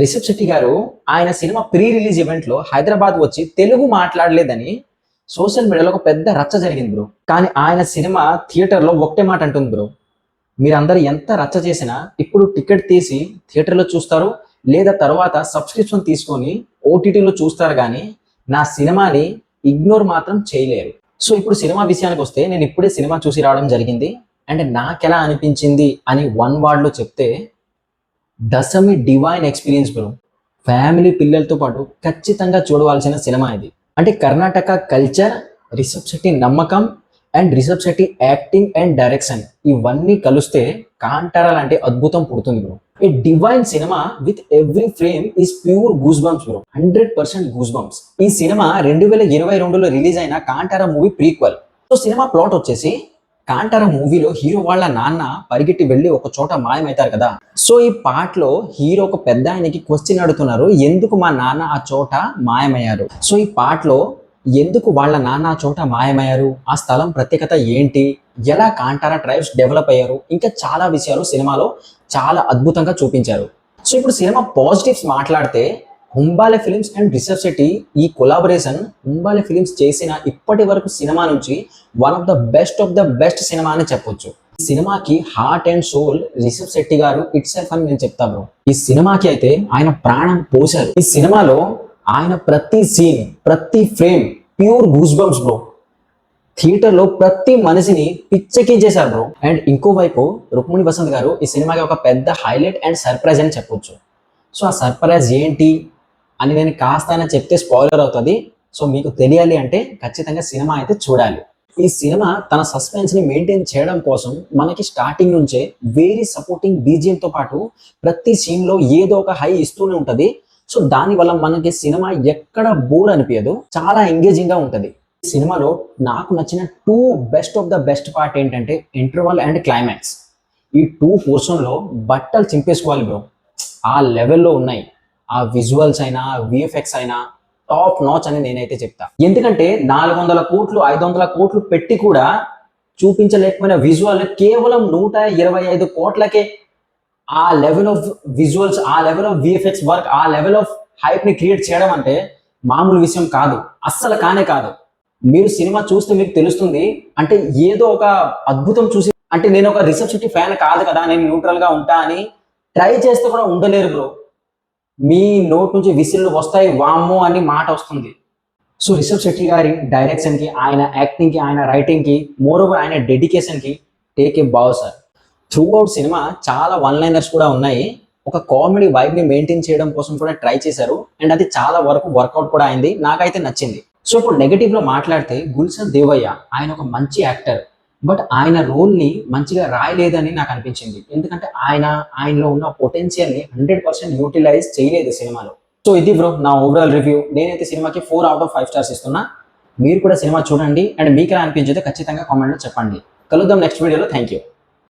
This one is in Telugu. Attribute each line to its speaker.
Speaker 1: రిషబ్ శెట్టి గారు ఆయన సినిమా ప్రీ రిలీజ్ ఈవెంట్ లో హైదరాబాద్ వచ్చి తెలుగు మాట్లాడలేదని సోషల్ మీడియాలో ఒక పెద్ద రచ్చ జరిగింది బ్రో. కానీ ఆయన సినిమా థియేటర్ లో ఒకటే మాట అంటుంది బ్రో, మీరందరూ ఎంత రచ్చ చేసినా ఇప్పుడు టికెట్ తీసి థియేటర్లో చూస్తారు, లేదా తర్వాత సబ్స్క్రిప్షన్ తీసుకొని ఓటీటీలో చూస్తారు, కానీ నా సినిమాని ఇగ్నోర్ మాత్రం చేయలేరు. సో ఇప్పుడు సినిమా విషయానికి వస్తే, నేను ఇప్పుడే సినిమా చూసి రావడం జరిగింది అండ్ నాకెలా అనిపించింది అని వన్ వర్డ్ లో చెప్తే, దశమి డివైన్ ఎక్స్పీరియన్స్ బ్రో. ఫ్యామిలీ పిల్లలతో పాటు ఖచ్చితంగా చూడవలసిన సినిమా ఇది. అంటే కర్ణాటక కల్చర్, రిషబ్ శెట్టి నమ్మకం and Rishab Shetty acting and direction ఇవన్నీ కలిస్తే కాంటారా లాంటి అద్భుతం పుడుతుంది bro. A divine cinema with every frame is pure goosebumps bro, 100% goosebumps. ఈ సినిమా 2022లో రిలీజ్ అయిన Kantara movie prequel. So cinema plot వచ్చేసి, కాంటారా మూవీలో హీరో వాళ్ళ నాన్న పరిగెట్టి వెళ్ళి ఒక చోట మాయమవుతారు కదా. సో ఈ పాటలో హీరో ఒక పెద్ద ఆయనకి క్వశ్చన్ అడుగుతున్నారు, ఎందుకు మా నాన్న ఆ చోట మాయమయ్యారు. సో ఈ పాటలో ఎందుకు వాళ్ళ నాన్న ఆ చోట మాయమయ్యారు, ఆ స్థలం ప్రత్యేకత ఏంటి, ఎలా కాంటారా ట్రైబ్స్ డెవలప్ అయ్యారు, ఇంకా చాలా విషయాలు సినిమాలో చాలా అద్భుతంగా చూపించారు. సో ఇప్పుడు సినిమా పాజిటివ్స్ మాట్లాడితే, హుంబాలే ఫిలిమ్స్ అండ్ రిషబ్ శెట్టి ఈ కొలాబరేషన్ హుంబాలే ఫిలిమ్స్ చేసిన ఇప్పటి వరకు సినిమా నుంచి one of the best cinema అని చెప్పొచ్చు. ఈ సినిమాకి heart and soul Rishab Shetty గారు ఇట్ సెల్ఫ్ అని నేను చెప్తా బ్రో. ఈ సినిమాకి అయితే ఆయన ప్రాణం పోశారు. ఈ సినిమాలో ఆయన ప్రతి సీన్, ప్రతి frame pure goosebumps bro. Theatre లో ప్రతి మనిషిని పిచ్చెక్కించేశారు బ్రో. అండ్ ఇంకోవైపు రుక్మిణి వసంత్ గారు ఈ సినిమాకి ఒక పెద్ద హైలైట్ అండ్ సర్ప్రైజ్ అని చెప్పొచ్చు. సో ఆ సర్ప్రైజ్ ఏంటి అని నేను కాస్త చెప్తే స్పాయిలర్ అవుతుంది. సో మీకు తెలియాలి అంటే ఖచ్చితంగా సినిమా అయితే చూడాలి. ఈ సినిమా తన సస్పెన్స్ ని మెయింటైన్ చేయడం కోసం మనకి స్టార్టింగ్ నుంచే వెరీ సపోర్టింగ్ బీజిఎం తో పాటు ప్రతి సీన్ లో ఏదో ఒక హై ఇస్తూనే ఉంటది. సో దాని వల్ల మనకి సినిమా ఎక్కడ బోర్ అనిపించదు, చాలా ఎంగేజింగ్ గా ఉంటది. ఈ సినిమాలో నాకు నచ్చిన best of the best part ఏంటంటే ఇంటర్వల్ అండ్ క్లైమాక్స్. ఈ పోర్షన్ లో బట్టలు చింపేసుకోవాలి బ్రో, ఆ లెవెల్లో ఉన్నాయి. ఆ విజువల్స్ అయినా విఎఫ్ఎక్స్ అయినా టాప్ నాచ్ అని నేనైతే చెప్తా. ఎందుకంటే 400 కోట్లు 500 కోట్లు పెట్టి కూడా చూపించలేకపోయిన విజువల్ కేవలం 125 కోట్లకే ఆ లెవెల్ ఆఫ్ విజువల్స్, ఆ లెవెల్ ఆఫ్ విఎఫ్ఎక్స్ వర్క్, ఆ లెవెల్ ఆఫ్ హైప్ ని క్రియేట్ చేయడం అంటే మామూలు విషయం కాదు, అస్సలు కానే కాదు. మీరు సినిమా చూస్తే మీకు తెలుస్తుంది. అంటే ఏదో ఒక అద్భుతం చూసి, అంటే నేను ఒక రిషబ్ శెట్టి ఫ్యాన్ కాదు కదా, నేను న్యూట్రల్ గా ఉంటా అని ట్రై చేస్తే కూడా ఉండలేరు బ్రో. మీ నోట్ నుంచి విసిల్లు వస్తాయి, వామ్మో అని మాట వస్తుంది. సో రిషబ్ శెట్టి గారి డైరెక్షన్ కి, ఆయన యాక్టింగ్ కి, ఆయన రైటింగ్ కి, మోర్ ఓవర్ ఆయన డెడికేషన్ కి టేక్ ఏ బావ్ సార్. త్రూ అవుట్ సినిమా చాలా వన్ లైనర్స్ కూడా ఉన్నాయి. ఒక కామెడీ వైబ్ ని మెయింటైన్ చేయడం కోసం కూడా ట్రై చేశారు అండ్ అది చాలా వరకు వర్కౌట్ కూడా అయింది, నాకైతే నచ్చింది. సో ఇప్పుడు నెగటివ్ లో మాట్లాడితే, గుల్షన్ దేవయ్య ఆయన ఒక మంచి యాక్టర్, బట్ ఆయన రోల్ ని మంచిగా రాయలేదని నాకు అనిపించింది. ఎందుకంటే ఆయనలో ఉన్న పొటెన్షియల్ ని 100% యూటిలైజ్ చేయలేదు సినిమాలో. సో ఇది బ్రో నా ఓవరాల్ రివ్యూ. నేనైతే సినిమాకి 4/5 స్టార్స్ ఇస్తున్నా. మీరు కూడా సినిమా చూడండి అండ్ మీకు ఎలా అనిపించిందో ఖచ్చితంగా కామెంట్ లో చెప్పండి. కలుద్దాం నెక్స్ట్ వీడియోలో. Thank you.